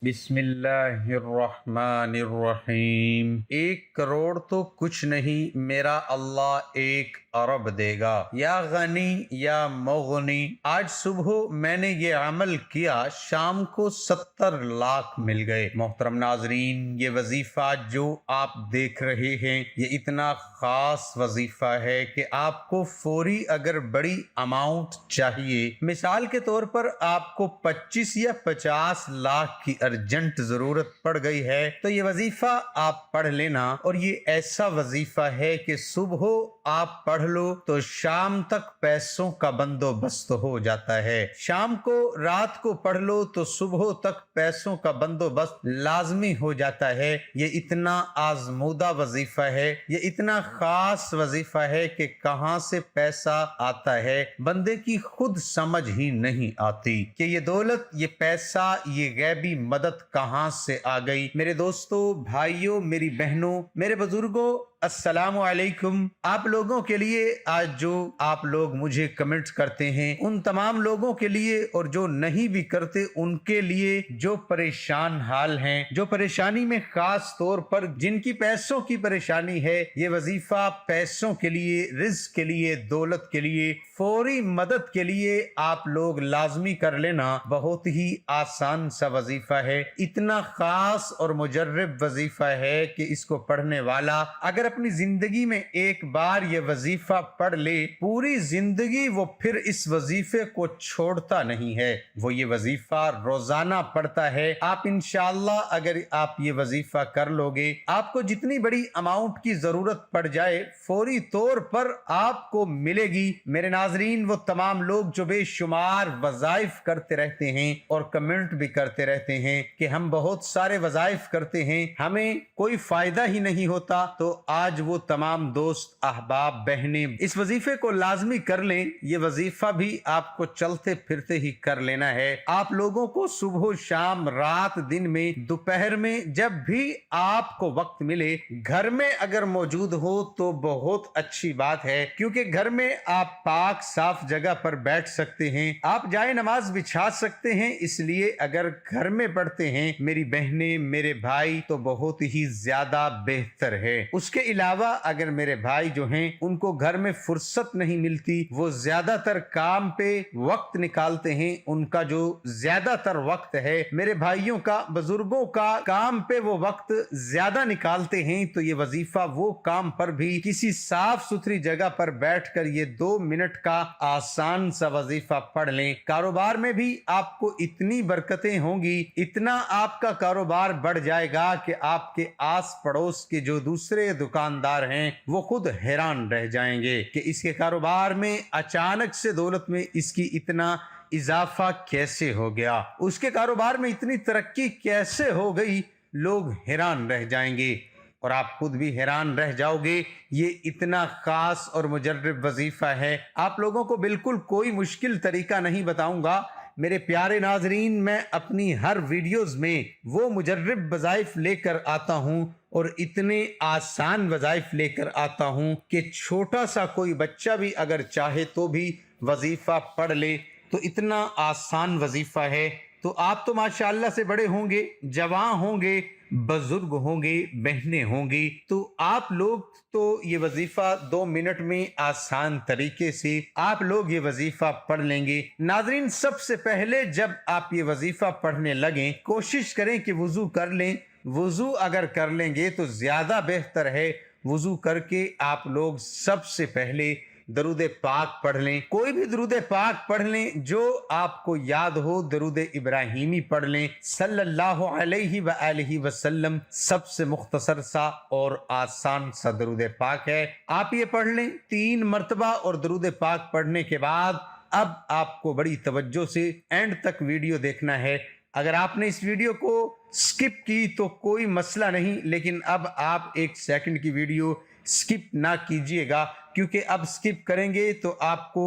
بسم اللہ الرحمن الرحیم۔ 1 کروڑ تو کچھ نہیں، میرا اللہ 1 ارب دے گا، یا غنی یا مغنی۔ آج صبح میں نے یہ عمل کیا، شام کو 70 لاکھ مل گئے۔ محترم ناظرین، یہ وظیفہ جو آپ دیکھ رہے ہیں یہ اتنا خاص وظیفہ ہے کہ آپ کو فوری اگر بڑی اماؤنٹ چاہیے، مثال کے طور پر آپ کو 25 یا 50 لاکھ کی ارجنٹ ضرورت پڑ گئی ہے تو یہ وظیفہ آپ پڑھ لینا۔ اور یہ ایسا وظیفہ ہے کہ صبح آپ پڑھ لو تو شام تک پیسوں کا بندوبست ہو جاتا ہے، شام کو رات کو پڑھ لو تو صبح تک پیسوں کا بندوبست لازمی ہو جاتا ہے۔ یہ اتنا آزمودہ وظیفہ ہے، یہ اتنا خاص وظیفہ ہے کہ کہاں سے پیسہ آتا ہے بندے کی خود سمجھ ہی نہیں آتی کہ یہ دولت، یہ پیسہ، یہ غیبی مدد کہاں سے آ گئی۔ میرے دوستو، بھائیوں، میری بہنوں، میرے بزرگوں، السلام علیکم۔ آپ لوگوں کے لیے آج جو آپ لوگ مجھے کمنٹ کرتے ہیں، ان تمام لوگوں کے لیے اور جو نہیں بھی کرتے ان کے لیے، جو پریشان حال ہیں، جو پریشانی میں خاص طور پر جن کی پیسوں کی پریشانی ہے، یہ وظیفہ پیسوں کے لیے، رزق کے لیے، دولت کے لیے، فوری مدد کے لیے آپ لوگ لازمی کر لینا۔ بہت ہی آسان سا وظیفہ ہے، اتنا خاص اور مجرب وظیفہ ہے کہ اس کو پڑھنے والا اگر اپنی زندگی میں ایک بار یہ وظیفہ پڑھ لے، پوری زندگی وہ پھر اس وظیفے کو چھوڑتا نہیں ہے، وہ یہ وظیفہ روزانہ پڑھتا ہے۔ آپ انشاءاللہ اگر آپ یہ وظیفہ کر لو گے، آپ کو جتنی بڑی اماؤنٹ کی ضرورت پڑ جائے فوری طور پر آپ کو ملے گی۔ میرے ناظرین، وہ تمام لوگ جو بے شمار وظائف کرتے رہتے ہیں اور کمنٹ بھی کرتے رہتے ہیں کہ ہم بہت سارے وظائف کرتے ہیں، ہمیں کوئی فائدہ ہی نہیں ہوتا، تو آج وہ تمام دوست، احباب، بہنیں اس وظیفے کو لازمی کر لیں۔ یہ وظیفہ بھی آپ کو چلتے پھرتے ہی کر لینا ہے۔ آپ لوگوں کو صبح، شام، رات، دن میں، دوپہر میں، جب بھی آپ کو وقت ملے، گھر میں اگر موجود ہو تو بہت اچھی بات ہے، کیونکہ گھر میں آپ پاک صاف جگہ پر بیٹھ سکتے ہیں، آپ جائے نماز بچھا سکتے ہیں، اس لیے اگر گھر میں پڑھتے ہیں میری بہنیں، میرے بھائی، تو بہت ہی زیادہ بہتر ہے۔ اس کے علاوہ اگر میرے بھائی جو ہیں ان کو گھر میں فرصت نہیں ملتی، وہ زیادہ تر کام پہ وقت نکالتے ہیں، ان کا جو زیادہ تر وقت ہے، میرے بھائیوں کا، بزرگوں کا، کام پہ وہ وقت زیادہ نکالتے ہیں، تو یہ وظیفہ وہ کام پر بھی کسی صاف ستھری جگہ پر بیٹھ کر یہ 2 منٹ کا آسان سا وظیفہ پڑھ لیں۔ کاروبار میں بھی آپ کو اتنی برکتیں ہوں گی، اتنا آپ کا کاروبار بڑھ جائے گا کہ آپ کے آس پڑوس کے جو دوسرے دکاندار ہیں وہ خود حیران رہ جائیں گے کہ اس کے کاروبار میں اچانک سے دولت میں اس کی اتنا اضافہ کیسے ہو گیا، اس کے کاروبار میں اتنی ترقی کیسے ہو گئی، لوگ حیران رہ جائیں گے اور آپ خود بھی حیران رہ جاؤ گے۔ یہ اتنا خاص اور مجرب وظیفہ ہے، آپ لوگوں کو بالکل کوئی مشکل طریقہ نہیں بتاؤں گا۔ میرے پیارے ناظرین، میں اپنی ہر ویڈیوز میں وہ مجرب وظائف لے کر آتا ہوں اور اتنے آسان وظائف لے کر آتا ہوں کہ چھوٹا سا کوئی بچہ بھی اگر چاہے تو بھی وظیفہ پڑھ لے، تو اتنا آسان وظیفہ ہے۔ تو آپ تو ماشاءاللہ سے بڑے ہوں گے، جوان ہوں گے، بزرگ ہوں گے، بہنیں ہوں گی، تو آپ لوگ تو یہ وظیفہ 2 منٹ میں آسان طریقے سے آپ لوگ یہ وظیفہ پڑھ لیں گے۔ ناظرین، سب سے پہلے جب آپ یہ وظیفہ پڑھنے لگیں کوشش کریں کہ وضو کر لیں۔ وضو اگر کر لیں گے تو زیادہ بہتر ہے۔ وضو کر کے آپ لوگ سب سے پہلے درود پاک پڑھ لیں، کوئی بھی درود پاک پڑھ لیں جو آپ کو یاد ہو، درود ابراہیمی پڑھ لیں صلی اللہ علیہ وآلہ وسلم، سب سے مختصر سا اور آسان سا درود پاک ہے، آپ یہ پڑھ لیں 3 مرتبہ۔ اور درود پاک پڑھنے کے بعد اب آپ کو بڑی توجہ سے اینڈ تک ویڈیو دیکھنا ہے۔ اگر آپ نے اس ویڈیو کو سکپ کی تو کوئی مسئلہ نہیں، لیکن اب آپ 1 سیکنڈ کی ویڈیو سکپ نہ کیجئے گا، کیونکہ اب سکپ کریں گے تو آپ کو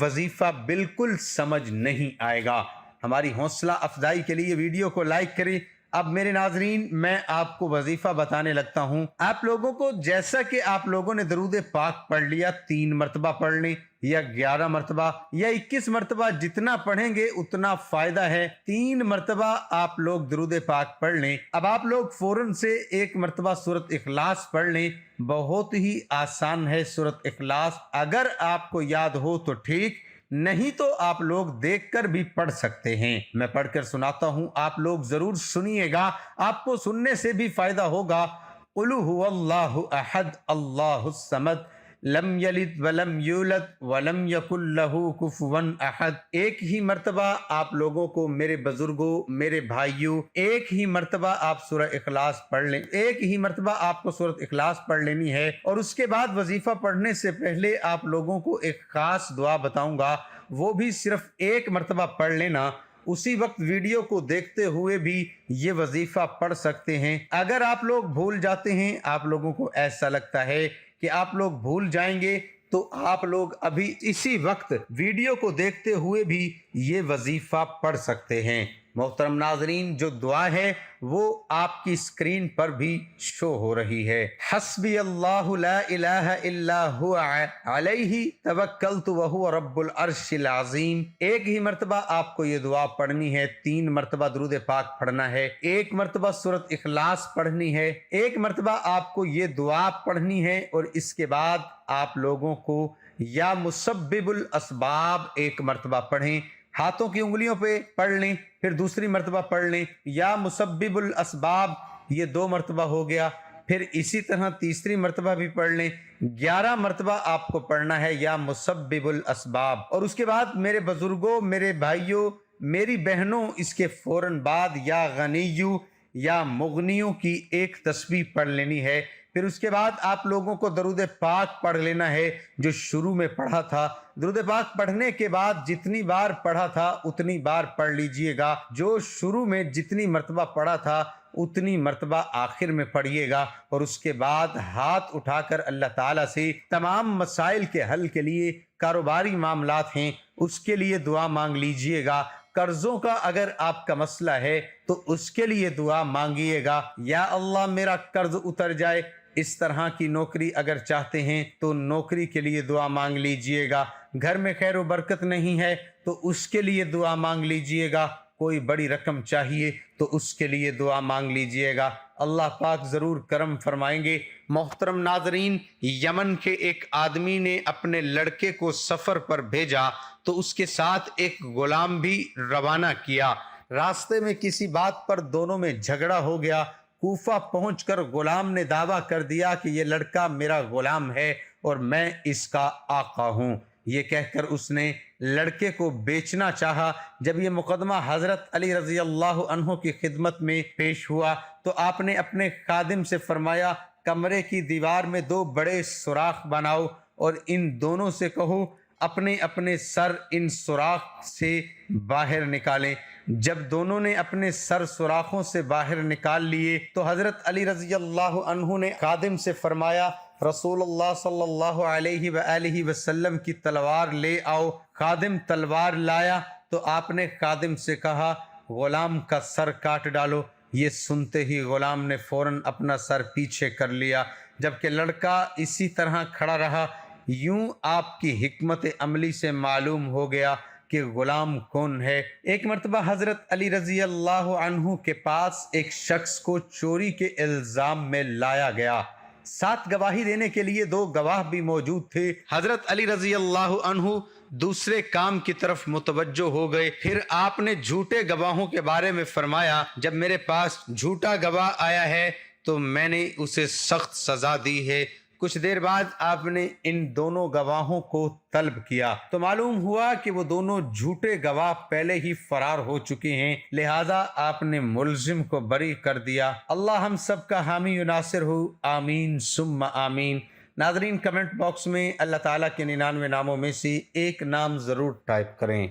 وظیفہ بالکل سمجھ نہیں آئے گا۔ ہماری حوصلہ افزائی کے لیے ویڈیو کو لائک کریں۔ اب میرے ناظرین، میں آپ کو وظیفہ بتانے لگتا ہوں۔ آپ لوگوں کو جیسا کہ آپ لوگوں نے درود پاک پڑھ لیا 3 مرتبہ پڑھ لیں، یا 11 مرتبہ یا 21 مرتبہ، جتنا پڑھیں گے اتنا فائدہ ہے۔ 3 مرتبہ آپ لوگ درود پاک پڑھ لیں۔ اب آپ لوگ فوراً سے 1 مرتبہ سورۃ اخلاص پڑھ لیں، بہت ہی آسان ہے سورۃ اخلاص، اگر آپ کو یاد ہو تو ٹھیک، نہیں تو آپ لوگ دیکھ کر بھی پڑھ سکتے ہیں۔ میں پڑھ کر سناتا ہوں، آپ لوگ ضرور سنیے گا، آپ کو سننے سے بھی فائدہ ہوگا۔ قُلْ هُوَ اللَّهُ أَحَدٌ اللَّهُ الصَّمَدُ لم یلد ولم یولد ولم یکن لہ کفوا احد۔ ایک ہی مرتبہ آپ لوگوں کو، میرے بزرگوں، میرے بھائیوں، ایک ہی مرتبہ آپ سورہ اخلاص پڑھ لیں، ایک ہی مرتبہ آپ کو سورۃ اخلاص پڑھ لینی ہے۔ اور اس کے بعد وظیفہ پڑھنے سے پہلے آپ لوگوں کو ایک خاص دعا بتاؤں گا، وہ بھی صرف 1 مرتبہ پڑھ لینا۔ اسی وقت ویڈیو کو دیکھتے ہوئے بھی یہ وظیفہ پڑھ سکتے ہیں۔ اگر آپ لوگ بھول جاتے ہیں، آپ لوگوں کو ایسا لگتا ہے کہ آپ لوگ بھول جائیں گے، تو آپ لوگ ابھی اسی وقت ویڈیو کو دیکھتے ہوئے بھی یہ وظیفہ پڑھ سکتے ہیں۔ محترم ناظرین، جو دعا ہے وہ آپ کی اسکرین پر بھی شو ہو رہی ہے۔ حسبی اللہ لا الہ الا هو علیہ توکلت وہو رب العرش العظیم۔ ایک ہی مرتبہ آپ کو یہ دعا پڑھنی ہے، 3 مرتبہ درود پاک پڑھنا ہے، 1 مرتبہ سورۃ اخلاص پڑھنی ہے، 1 مرتبہ آپ کو یہ دعا پڑھنی ہے، اور اس کے بعد آپ لوگوں کو یا مسبب الاسباب 1 مرتبہ پڑھیں، ہاتھوں کی انگلیوں پہ پڑھ لیں، پھر دوسری مرتبہ پڑھ لیں یا مسبب الاسباب، یہ 2 مرتبہ ہو گیا، پھر اسی طرح تیسری مرتبہ بھی پڑھ لیں۔ 11 مرتبہ آپ کو پڑھنا ہے یا مسبب الاسباب۔ اور اس کے بعد میرے بزرگوں، میرے بھائیوں، میری بہنوں، اس کے فوراً بعد یا غنیو یا مغنیوں کی 1 تسبیح پڑھ لینی ہے۔ پھر اس کے بعد آپ لوگوں کو درود پاک پڑھ لینا ہے جو شروع میں پڑھا تھا۔ درود پاک پڑھنے کے بعد جتنی بار پڑھا تھا اتنی بار پڑھ لیجئے گا، جو شروع میں جتنی مرتبہ پڑھا تھا اتنی مرتبہ آخر میں پڑھیے گا۔ اور اس کے بعد ہاتھ اٹھا کر اللہ تعالیٰ سے تمام مسائل کے حل کے لیے، کاروباری معاملات ہیں اس کے لیے دعا مانگ لیجئے گا، قرضوں کا اگر آپ کا مسئلہ ہے تو اس کے لیے دعا مانگیے گا، یا اللہ میرا قرض اتر جائے۔ اس طرح کی نوکری اگر چاہتے ہیں تو نوکری کے لیے دعا مانگ لیجئے گا۔ گھر میں خیر و برکت نہیں ہے تو اس کے لیے دعا مانگ لیجئے گا۔ کوئی بڑی رقم چاہیے تو اس کے لیے دعا مانگ لیجئے گا، اللہ پاک ضرور کرم فرمائیں گے۔ محترم ناظرین، یمن کے ایک آدمی نے اپنے لڑکے کو سفر پر بھیجا تو اس کے ساتھ ایک غلام بھی روانہ کیا۔ راستے میں کسی بات پر دونوں میں جھگڑا ہو گیا۔ کوفہ پہنچ کر غلام نے دعویٰ کر دیا کہ یہ لڑکا میرا غلام ہے اور میں اس کا آقا ہوں۔ یہ کہہ کر اس نے لڑکے کو بیچنا چاہا۔ جب یہ مقدمہ حضرت علی رضی اللہ عنہ کی خدمت میں پیش ہوا تو آپ نے اپنے خادم سے فرمایا، کمرے کی دیوار میں 2 بڑے سوراخ بناؤ اور ان دونوں سے کہو اپنے اپنے سر ان سوراخ سے باہر نکالیں۔ جب دونوں نے اپنے سر سوراخوں سے باہر نکال لیے تو حضرت علی رضی اللہ عنہ نے خادم سے فرمایا، رسول اللہ صلی اللہ علیہ وآلہ وسلم کی تلوار لے آؤ۔ خادم تلوار لایا تو آپ نے خادم سے کہا، غلام کا سر کاٹ ڈالو۔ یہ سنتے ہی غلام نے فوراً اپنا سر پیچھے کر لیا، جبکہ لڑکا اسی طرح کھڑا رہا۔ یوں آپ کی حکمت عملی سے معلوم ہو گیا کہ غلام کون ہے۔ ایک مرتبہ حضرت علی رضی اللہ عنہ کے پاس ایک شخص کو چوری کے الزام میں لایا گیا۔ ساتھ گواہی دینے کے لیے 2 گواہ بھی موجود تھے۔ حضرت علی رضی اللہ عنہ دوسرے کام کی طرف متوجہ ہو گئے۔ پھر آپ نے جھوٹے گواہوں کے بارے میں فرمایا، جب میرے پاس جھوٹا گواہ آیا ہے تو میں نے اسے سخت سزا دی ہے۔ کچھ دیر بعد آپ نے ان دونوں گواہوں کو طلب کیا تو معلوم ہوا کہ وہ دونوں جھوٹے گواہ پہلے ہی فرار ہو چکے ہیں، لہذا آپ نے ملزم کو بری کر دیا۔ اللہ ہم سب کا حامی و ناصر ہو، آمین ثم آمین۔ ناظرین، کمنٹ باکس میں اللہ تعالیٰ کے 99 ناموں میں سے ایک نام ضرور ٹائپ کریں۔